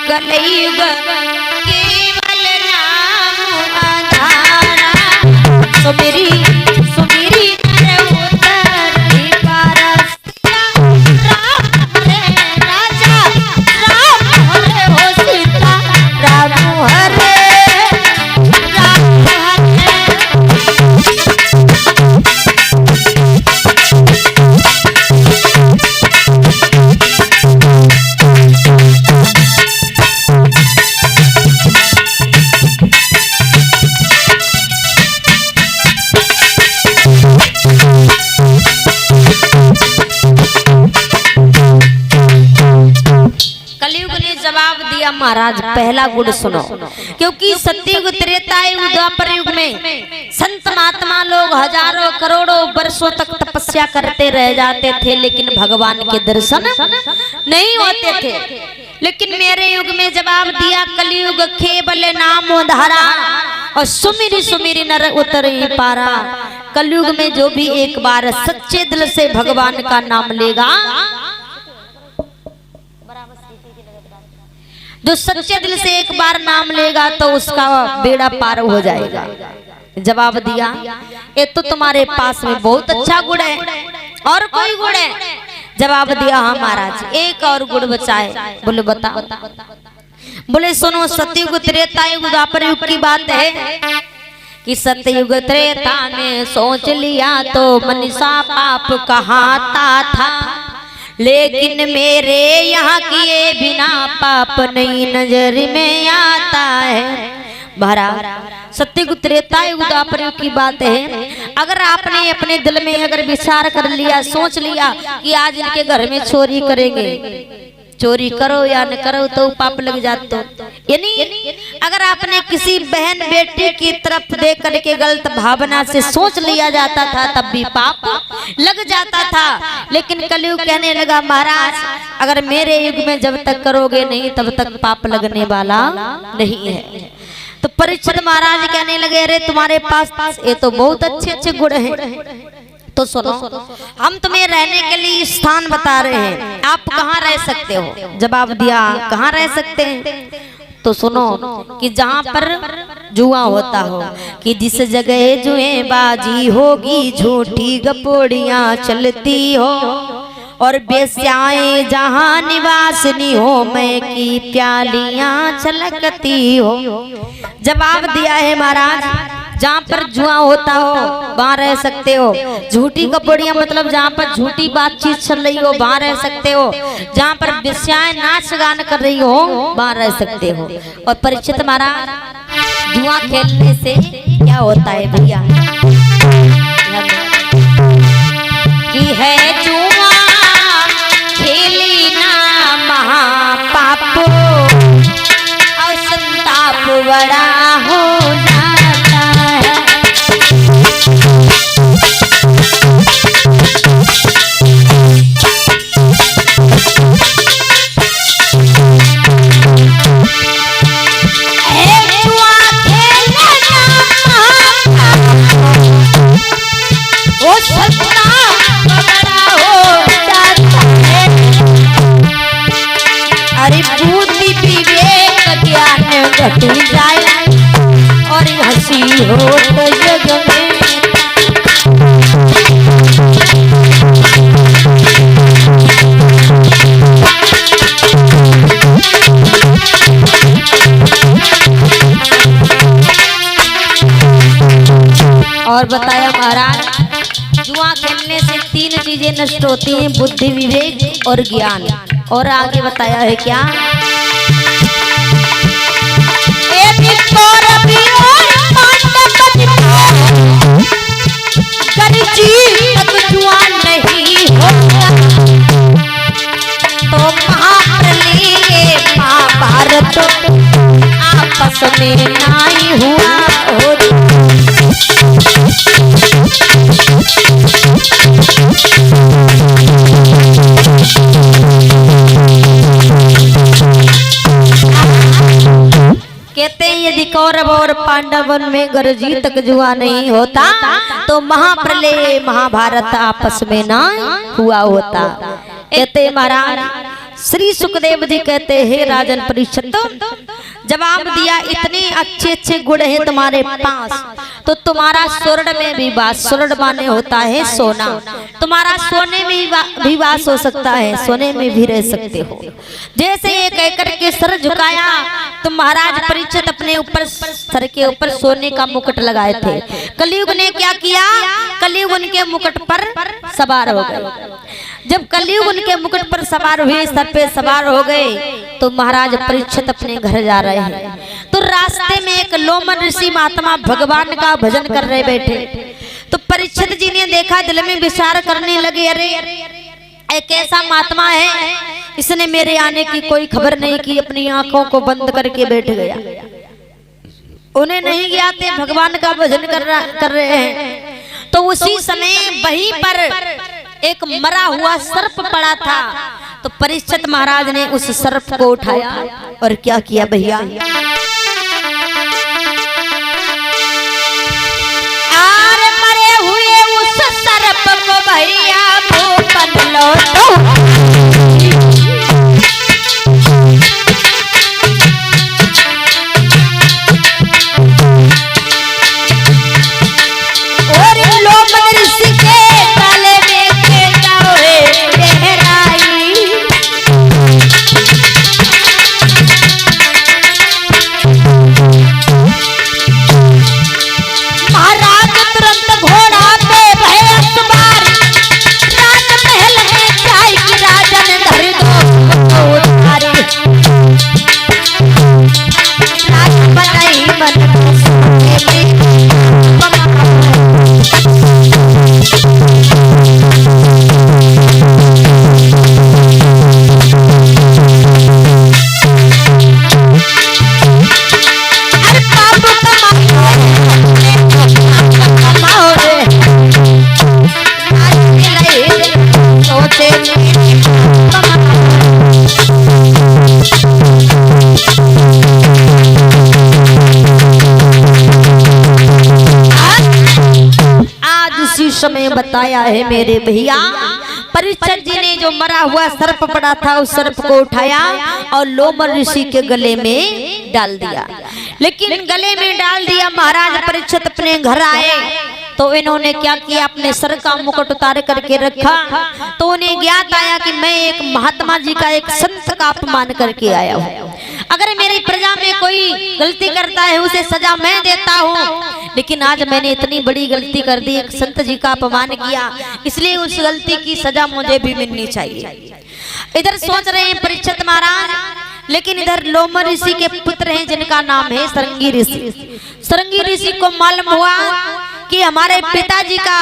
कलयुग केवल नाम आधारा सुमेरी सुमेरी नर उतरे पारस राम हरे राजा राम हरे हो सीता राम हरे जवाब दिया महाराज पहला गुण सुनो, क्योंकि सतयुग त्रेता युग द्वापर युग में संत महात्मा लोग हजारों करोड़ों वर्षों तक तपस्या करते रह जाते थे लेकिन भगवान के दर्शन नहीं होते थे। लेकिन मेरे युग में जवाब दिया कलयुग केवल नाम धारा और सुमिरी सुमिरी नर उतर पारा। कलयुग में जो भी एक बार सच्चे दिल से भगवान का नाम लेगा, जो सच्चे दिल से एक बार नाम लेगा तो उसका बेड़ा पार हो जाएगा। जवाब दिया ये तो तुम्हारे पास में बहुत अच्छा गुण है, और कोई गुण है? जवाब दिया हाँ महाराज एक और गुण बचा है। बोले बताओ। बोले सुनो, सतयुग त्रेता युग द्वापर युग की बात है कि सतयुग त्रेता में सोच लिया तो मनीषा पाप कहाता था, लेकिन मेरे यहाँ किए बिना पाप नहीं नजर में आता है। महाराज सतयुग त्रेता युग द्वापर युग की बात है। अगर आपने अपने दिल में अगर विचार कर लिया, सोच लिया कि आज इनके घर में चोरी करेंगे, चोरी करो या न करो तो पाप लग जाता। यानी अगर आपने किसी बहन बेटी की तरफ देख करके गलत भावना से सोच लिया जाता था तब भी पाप लग जाता था। लेकिन कलयुग कहने लगा महाराज अगर मेरे युग में जब तक करोगे नहीं तब तक पाप लगने वाला नहीं है। तो परीक्षित महाराज कहने लगे अरे तुम्हारे पास ये तो बहुत अच्छे अच्छे गुण हैं, तो सुनो हम तुम्हें रहने के लिए स्थान बता रहे हैं, आप कहाँ रह सकते हो? जवाब दिया कहाँ रह सकते हैं? तो सुनो कि जहाँ पर जुआ होता हो, कि जिस जगह जुए बाजी होगी झूठी गपोड़ियाँ चलती हो, और बेस्याएं जहाँ निवासनी हो मैं की प्यालियाँ छलकती हो। जवाब दिया है महाराज जहाँ पर जुआ होता हो वहाँ रह सकते हो, झूठी कपड़ियाँ मतलब जहाँ पर झूठी बातचीत चल रही हो वहाँ रह सकते हो, जहाँ पर बेस्याएं नाच गान कर रही हो वहाँ रह सकते हो। और परीक्षित महाराज जुआ खेलने से क्या होता है भैया? कि है जुआ खेली ना महापाप और संताप बड़ा हो जाता है। जुआ खेलना वो संताप बड़ा हो जाता है। अरे बुद्धि विवेक ज्ञान घट जाए और हंसी हो तो जग में। और बताया महाराज जुआ खेलने से 3 चीजें नष्ट होती हैं, बुद्धि विवेक और ज्ञान। और आगे बताया है क्या? जुआ नहीं होगा तो महाप्रलय महाभारत आपस में नहीं हुआ हो। कहते हैं यदि कौरव और पांडवन में गरजी तक जुआ नहीं होता तो महाप्रलय महाभारत आपस में ना हुआ होता। कहते महाराज श्री सुखदेव जी कहते हैं राजन परीक्षित, जवाब दिया इतने अच्छे अच्छे गुण हैं तुम्हारे पास, तो तुम्हारा स्वर्ण में भी वास, स्वर्ण माने होता है सोना, तुम्हारा सोने में भी वास हो सकता है, सोने में भी रह सकते हो। जैसे ये कहकर के सर झुकाया तो महाराज परीक्षित अपने ऊपर सर के ऊपर सोने का मुकुट लगाए थे। कलयुग ने क्या किया, कलयुग उनके मुकुट पर सवार हो गए। जब कलयुग उनके मुकुट पर सवार हुए, सर पे सवार हो गए, तो महाराज परीक्षित अपने घर जा रहे हैं। तो रास्ते में एक लोमन ऋषि महात्मा भगवान का भजन कर रहे बैठे। तो परीक्षित जी ने देखा, दिल में विचार करने लगे, अरे एक ऐसा महात्मा है, इसने मेरे आने की कोई खबर नहीं की, अपनी आंखों को बंद करके बैठ गया। उन्हें नहीं ज्ञात है भगवान का भजन कर रहे हैं। तो उसी समय वहीं पर एक मरा हुआ सर्प पड़ा था। तो परीक्षित महाराज ने उस सर्प को उठाया और क्या किया भैया, आर मरे हुए उस सर्प को भैया मुंह बन लो में बताया है मेरे भैया। परीक्षित जी ने जो मरा हुआ सर्प पड़ा था उस सर्प को उठाया और लोमन ऋषि के गले में डाल दिया। लेकिन गले में डाल दिया, महाराज परीक्षित अपने घर आए तो इन्होंने क्या किया, अपने सर का मुकुट उतार करके रखा। तो उन्हें ज्ञात आया कि मैं एक महात्मा जी का, एक संत का अपमान करके आया हूँ। अगर मेरी प्रजा में कोई गलती करता है उसे सजा मैं देता हूँ, लेकिन आज मैंने इतनी बड़ी गलती कर दी, एक संत जी का अपमान किया, इसलिए उस गलती की सजा मुझे भी मिलनी चाहिए। इधर सोच रहे हैं परीक्षित महाराज, लेकिन इधर लोमन ऋषि के पुत्र हैं जिनका नाम है सरंगी ऋषि। सरंगी ऋषि को मालूम हुआ कि हमारे पिताजी का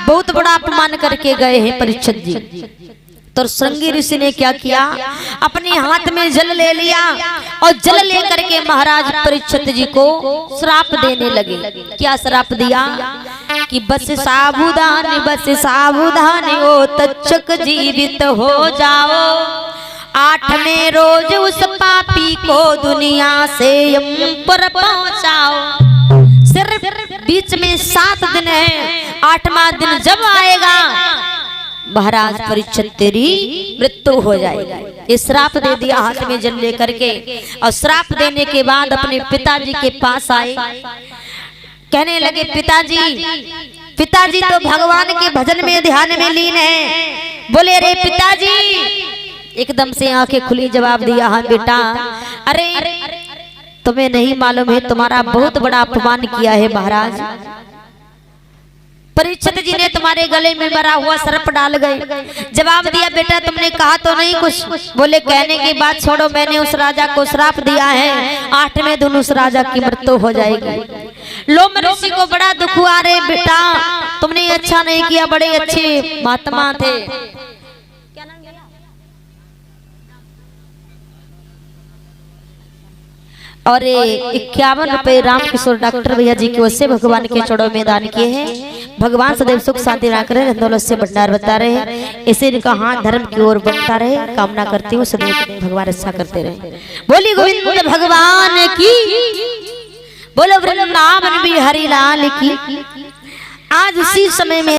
बहुत बड़ा अपमान करके गए हैं परीक्षित जी। तो सरंगी ऋषि ने क्या किया, अपने हाथ में जल ले लिया और जल लेकर के महाराज परीक्षित जी को श्राप देने लगे। क्या श्राप दिया कि बस सावधान ओ तक्षक जीवित हो जाओ, 8वें रोज उस पापी को दुनिया से पर पहुंचाओ। सिर्फ बीच में 7 दिन है, 8वां दिन जब आएगा महाराज परीक्षित तेरी मृत्यु हो जाएगी। ये श्राप दे दिया हाथ में जल लेकर के। और श्राप देने के बाद अपने पिताजी के पास आए, कहने लगे पिताजी तो भगवान के भजन में ध्यान में लीन है। बोले रे पिताजी, एकदम से आंखें खुली, जवाब दिया हाँ बेटा। अरे तुम्हें नहीं मालूम है तुम्हारा बहुत बड़ा अपमान किया है महाराज। परीक्षित जी ने तुम्हारे गले में मरा हुआ सर्प डाल गए। जवाब दिया बेटा तुमने कहा तो नहीं कुछ। बोले कहने की बात छोड़ो, मैंने उस राजा को श्राप दिया है, 8वें दिन उस राजा की मृत्यु हो जाएगी। लोमन ऋषि को बड़ा दुख हुआ, रे बेटा तुमने अच्छा नहीं किया, बड़े अच्छे महात्मा थे। और 51 रुपए रामकिशोर डॉक्टर भैया जी की ओर से भगवान के चरणों में दान किए हैं। भगवान सदैव सुख शांति रखा रहे, दौलत से भंडार बता रहे, ऐसे इनका हाथ धर्म की ओर बढ़ता रहे, कामना करती हूँ सदैव भगवान अच्छा करते रहे। बोली गोविंद भगवान की, बोलो वृंदावन बिहारी लाल की। आज उसी समय में